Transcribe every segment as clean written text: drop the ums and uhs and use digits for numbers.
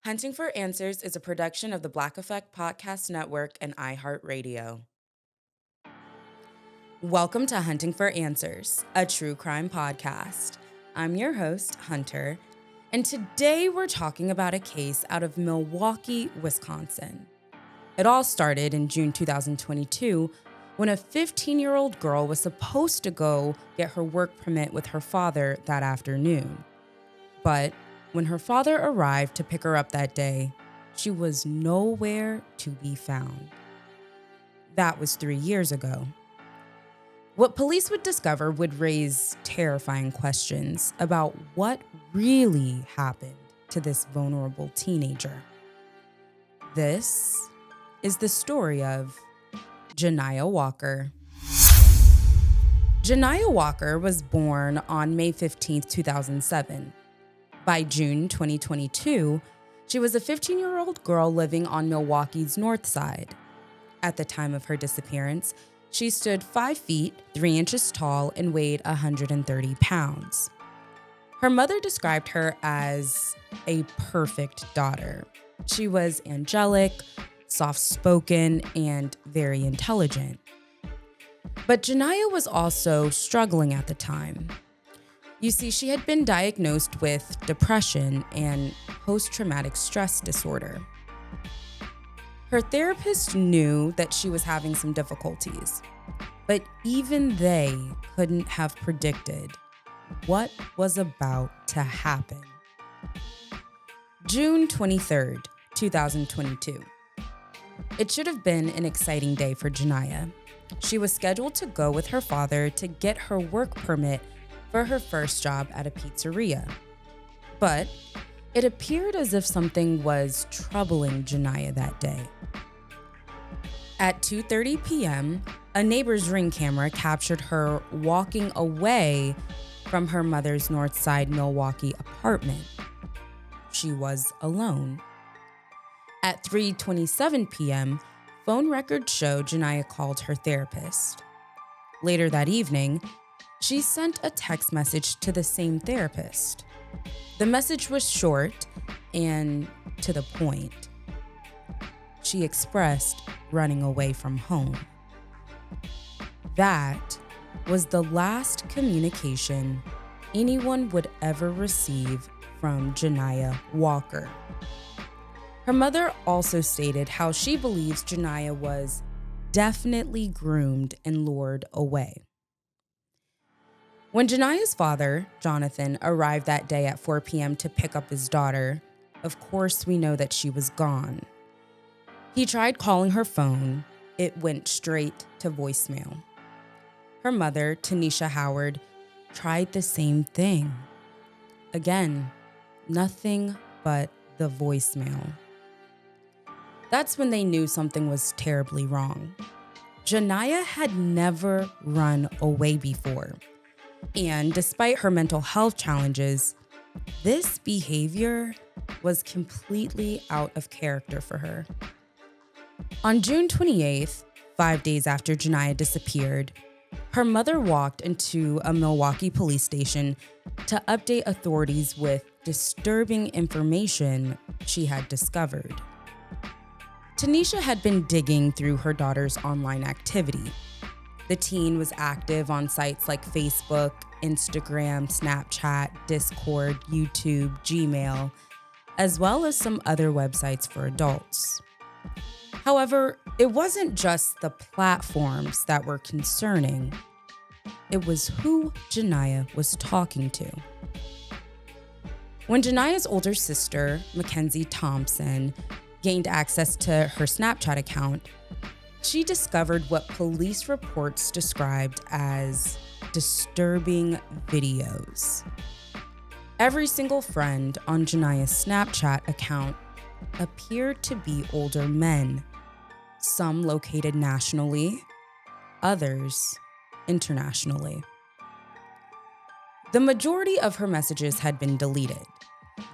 Hunting for Answers is a production of the Black Effect Podcast Network and iHeartRadio. Welcome to Hunting for Answers, a true crime podcast. I'm your host, Hunter, and today we're talking about a case out of Milwaukee, Wisconsin. It all started in June 2022 when a 15-year-old girl was supposed to go get her work permit with her father that afternoon. But when her father arrived to pick her up that day, she was nowhere to be found. That was 3 years ago. What police would discover would raise terrifying questions about what really happened to this vulnerable teenager. This is the story of Joniah Walker. Joniah Walker was born on May 15, 2007. By June 2022, she was a 15-year-old girl living on Milwaukee's north side. At the time of her disappearance, she stood 5 feet, 3 inches tall, and weighed 130 pounds. Her mother described her as a perfect daughter. She was angelic, soft-spoken, and very intelligent. But Joniah was also struggling at the time. You see, she had been diagnosed with depression and post-traumatic stress disorder. Her therapist knew that she was having some difficulties, but even they couldn't have predicted what was about to happen. June 23rd, 2022. It should have been an exciting day for Joniah. She was scheduled to go with her father to get her work permit for her first job at a pizzeria. But it appeared as if something was troubling Joniah that day. At 2:30 p.m., a neighbor's Ring camera captured her walking away from her mother's Northside Milwaukee apartment. She was alone. At 3:27 p.m., phone records show Joniah called her therapist. Later that evening, she sent a text message to the same therapist. The message was short and to the point. She expressed running away from home. That was the last communication anyone would ever receive from Joniah Walker. Her mother also stated how she believes Joniah was definitely groomed and lured away. When Joniah's father, Jonathan, arrived that day at 4 p.m. to pick up his daughter, of course we know that she was gone. He tried calling her phone. It went straight to voicemail. Her mother, Tanisha Howard, tried the same thing. Again, nothing but the voicemail. That's when they knew something was terribly wrong. Joniah had never run away before. And despite her mental health challenges, this behavior was completely out of character for her. On June 28th, 5 days after Joniah disappeared, her mother walked into a Milwaukee police station to update authorities with disturbing information she had discovered. Tanisha had been digging through her daughter's online activity. The teen was active on sites like Facebook, Instagram, Snapchat, Discord, YouTube, Gmail, as well as some other websites for adults. However, it wasn't just the platforms that were concerning. It was who Joniah was talking to. When Joniah's older sister, Mackenzie Thompson, gained access to her Snapchat account, she discovered what police reports described as disturbing videos. Every single friend on Joniah's Snapchat account appeared to be older men, some located nationally, others internationally. The majority of her messages had been deleted,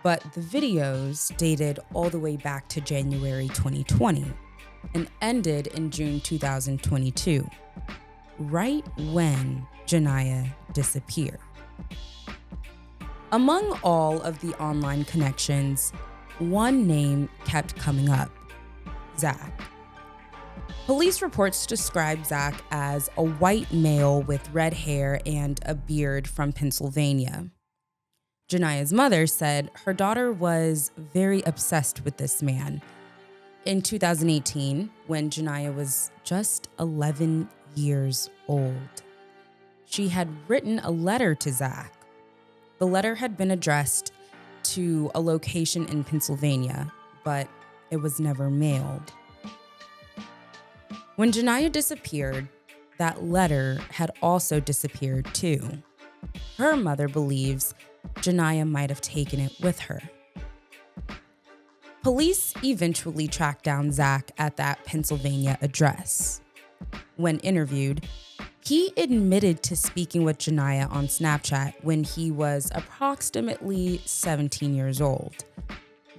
but the videos dated all the way back to January 2020 and ended in June 2022, right when Joniah disappeared. Among all of the online connections, one name kept coming up: Zach. Police reports describe Zach as a white male with red hair and a beard from Pennsylvania. Joniah's mother said her daughter was very obsessed with this man. In 2018, when Joniah was just 11 years old, she had written a letter to Zach. The letter had been addressed to a location in Pennsylvania, but it was never mailed. When Joniah disappeared, that letter had also disappeared too. Her mother believes Joniah might have taken it with her. Police eventually tracked down Zach at that Pennsylvania address. When interviewed, he admitted to speaking with Joniah on Snapchat when he was approximately 17 years old,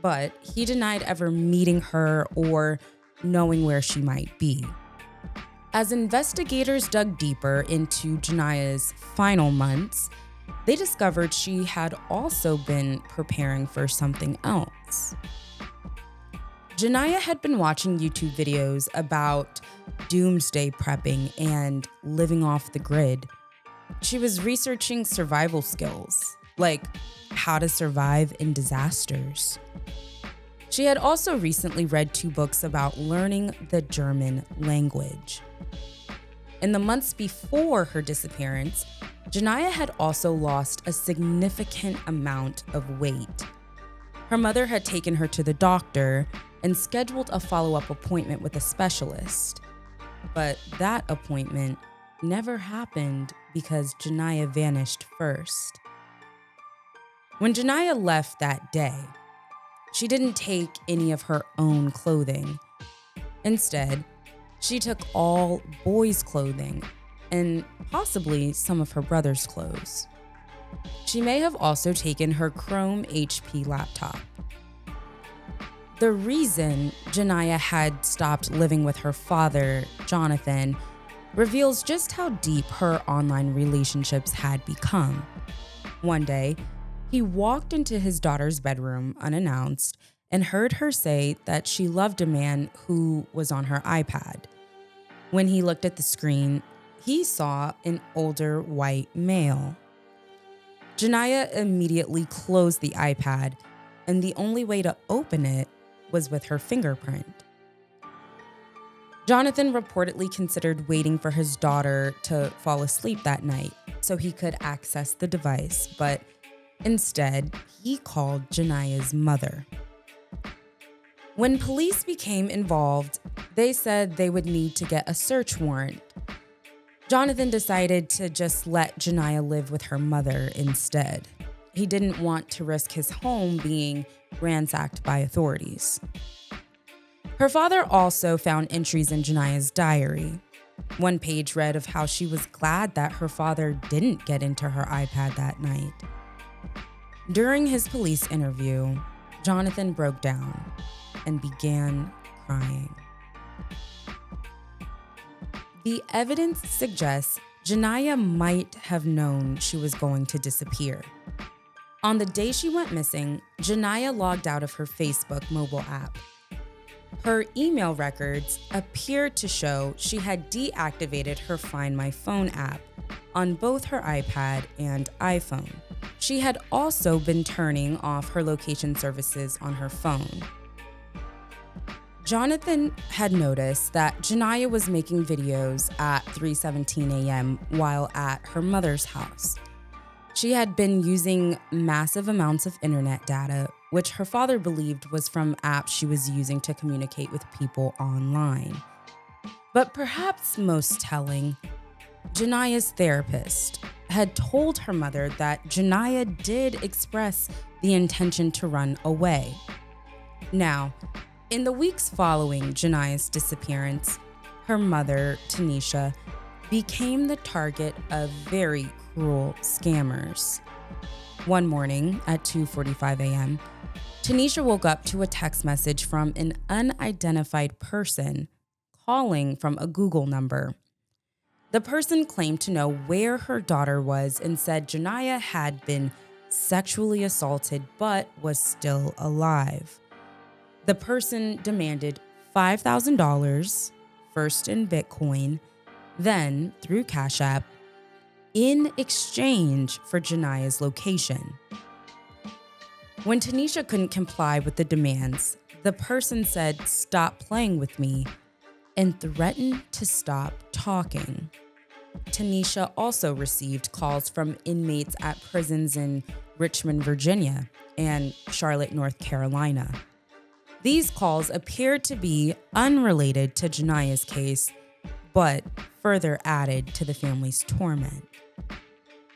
but he denied ever meeting her or knowing where she might be. As investigators dug deeper into Joniah's final months, they discovered she had also been preparing for something else. Joniah had been watching YouTube videos about doomsday prepping and living off the grid. She was researching survival skills, like how to survive in disasters. She had also recently read 2 books about learning the German language. In the months before her disappearance, Joniah had also lost a significant amount of weight. Her mother had taken her to the doctor and scheduled a follow-up appointment with a specialist. But that appointment never happened because Joniah vanished first. When Joniah left that day, she didn't take any of her own clothing. Instead, she took all boys' clothing and possibly some of her brother's clothes. She may have also taken her Chrome HP laptop. The reason Joniah had stopped living with her father, Jonathan, reveals just how deep her online relationships had become. One day, he walked into his daughter's bedroom unannounced and heard her say that she loved a man who was on her iPad. When he looked at the screen, he saw an older white male. Joniah immediately closed the iPad, and the only way to open it was with her fingerprint. Jonathan reportedly considered waiting for his daughter to fall asleep that night so he could access the device, but instead, he called Joniah's mother. When police became involved, they said they would need to get a search warrant. Jonathan decided to just let Joniah live with her mother instead. He didn't want to risk his home being ransacked by authorities. Her father also found entries in Joniah's diary. One page read of how she was glad that her father didn't get into her iPad that night. During his police interview, Jonathan broke down and began crying. The evidence suggests Joniah might have known she was going to disappear. On the day she went missing, Joniah logged out of her Facebook mobile app. Her email records appeared to show she had deactivated her Find My Phone app on both her iPad and iPhone. She had also been turning off her location services on her phone. Jonathan had noticed that Joniah was making videos at 3:17 a.m. while at her mother's house. She had been using massive amounts of internet data, which her father believed was from apps she was using to communicate with people online. But perhaps most telling, Joniah's therapist had told her mother that Joniah did express the intention to run away. Now, in the weeks following Joniah's disappearance, her mother, Tanisha, became the target of very cruel scammers. One morning at 2:45 a.m., Tanisha woke up to a text message from an unidentified person calling from a Google number. The person claimed to know where her daughter was and said Joniah had been sexually assaulted but was still alive. The person demanded $5,000, first in Bitcoin, then through Cash App, in exchange for Joniah's location. When Tanisha couldn't comply with the demands, the person said, "Stop playing with me," and threatened to stop talking. Tanisha also received calls from inmates at prisons in Richmond, Virginia, and Charlotte, North Carolina. These calls appeared to be unrelated to Joniah's case, but further added to the family's torment.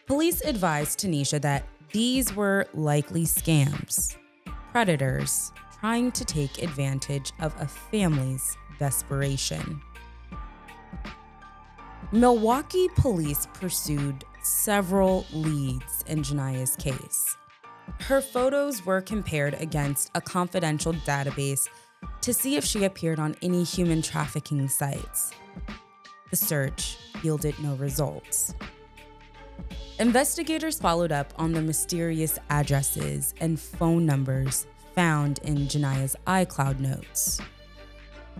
Police advised Tanisha that these were likely scams, predators trying to take advantage of a family's desperation. Milwaukee police pursued several leads in Joniah's case. Her photos were compared against a confidential database to see if she appeared on any human trafficking sites. The search yielded no results. Investigators followed up on the mysterious addresses and phone numbers found in Joniah's iCloud notes.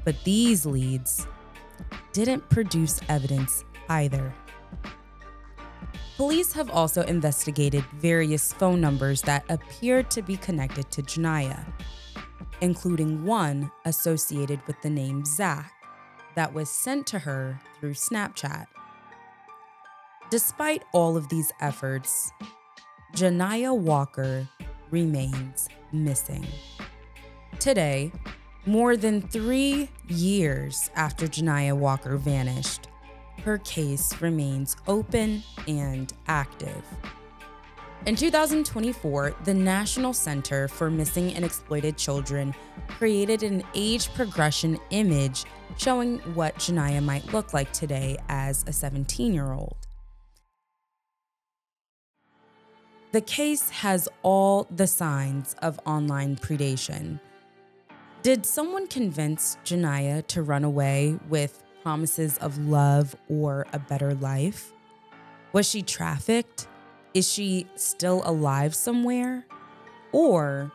But these leads didn't produce evidence either. Police have also investigated various phone numbers that appeared to be connected to Joniah, including one associated with the name Zach that was sent to her through Snapchat. Despite all of these efforts, Joniah Walker remains missing. Today, more than 3 years after Joniah Walker vanished, her case remains open and active. In 2024, the National Center for Missing and Exploited Children created an age progression image showing what Joniah might look like today as a 17-year-old. The case has all the signs of online predation. Did someone convince Joniah to run away with promises of love or a better life? Was she trafficked? Is she still alive somewhere? Or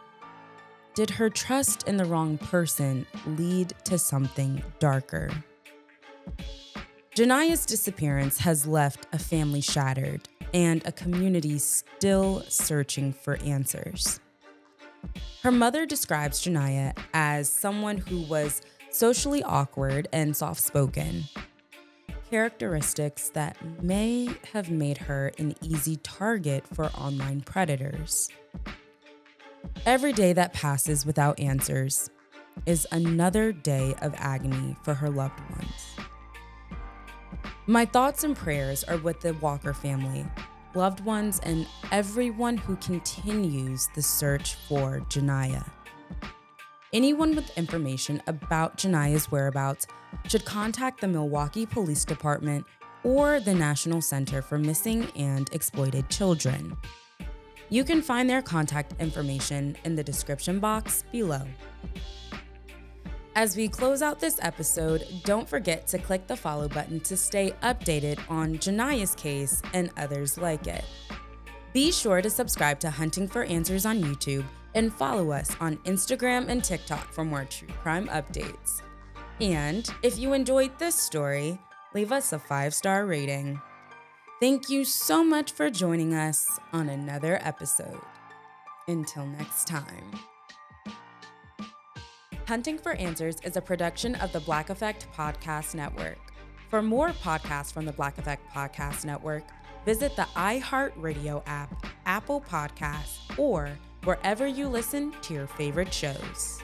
did her trust in the wrong person lead to something darker? Joniah's disappearance has left a family shattered and a community still searching for answers. Her mother describes Joniah as someone who was socially awkward and soft-spoken, characteristics that may have made her an easy target for online predators. Every day that passes without answers is another day of agony for her loved ones. My thoughts and prayers are with the Walker family, loved ones, and everyone who continues the search for Joniah. Anyone with information about Joniah's whereabouts should contact the Milwaukee Police Department or the National Center for Missing and Exploited Children. You can find their contact information in the description box below. As we close out this episode, don't forget to click the follow button to stay updated on Joniah's case and others like it. Be sure to subscribe to Hunting for Answers on YouTube and follow us on Instagram and TikTok for more true crime updates. And if you enjoyed this story, leave us a 5-star rating. Thank you so much for joining us on another episode. Until next time. Hunting for Answers is a production of the Black Effect Podcast Network. For more podcasts from the Black Effect Podcast Network, visit the iHeartRadio app, Apple Podcasts, or wherever you listen to your favorite shows.